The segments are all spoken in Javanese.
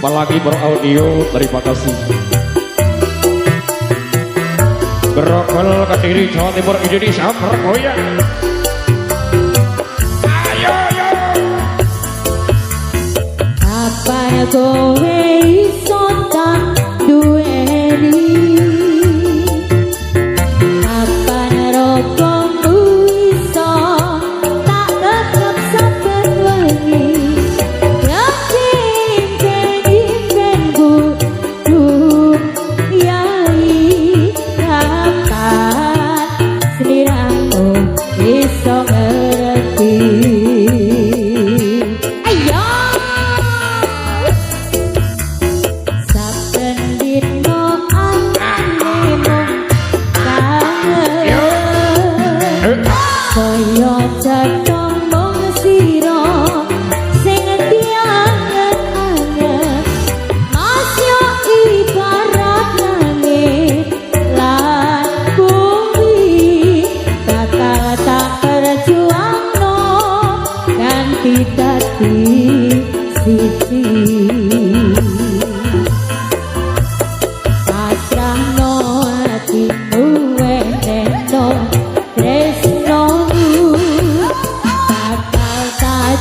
Apalagi beraudio, terima kasih. Grogol Kediri Jawa Timur Indonesia bergoyang. Ayo ayo. Apa ya kowe iso tak duweni? Apa ya rokomu iso tak tetep saben wengi?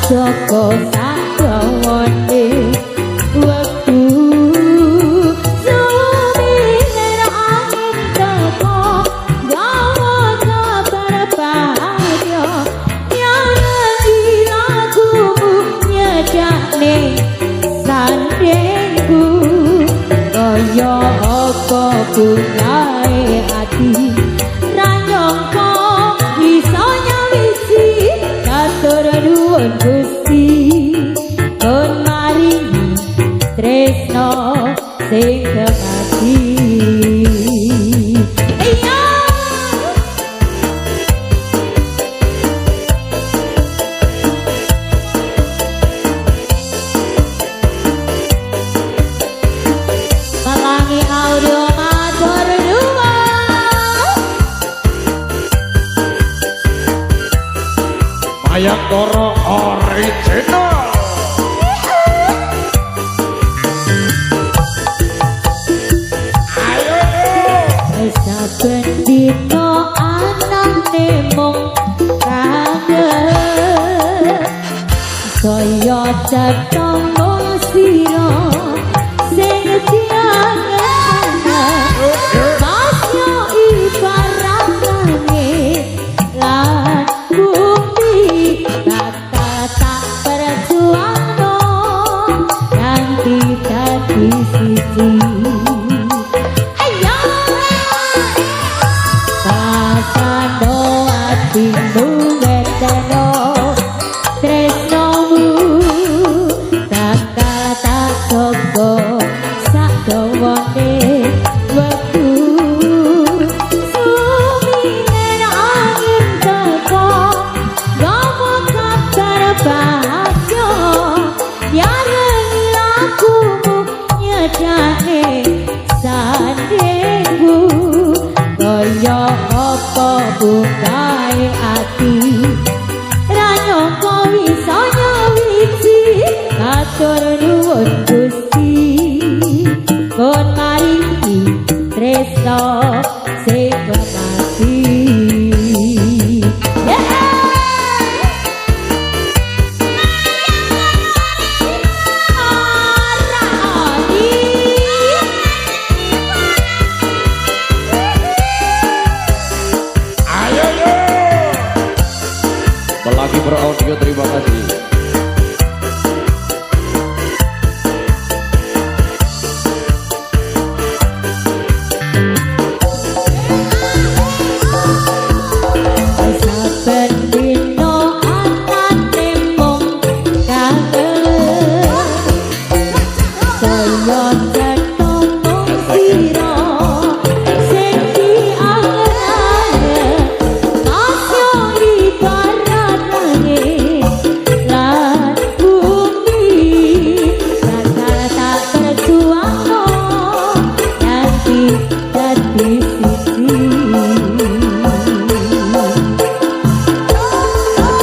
Joko sakrawone wektu suminer angin teko gawa kabar bahagia nyanyi lagumu nyedakne sandengku kaya apa bungae ati ra nyangka iso nyawiji katur nuwun Gusti kon maringi tresno sing kekasih. Palangi audio matur nuwun. Mayangkara original. Saben dina anane mung kangen saya cetha mung sira sing diangen masya ibarat langit lan bumi tak berjuangno nganti dadi siji. Timu weteno tresnomu takal tak sogo sakdawane wektu suminer angin teko gawa kabar bahagia nyanyi lagumu nyedakne sandengku kaya apa bungae ati ra nyangka bisa nyawiji katur nuwun Gusti kon maringi tresno sing kekasih. Apalagi beraudio, terima kasih. dadi siji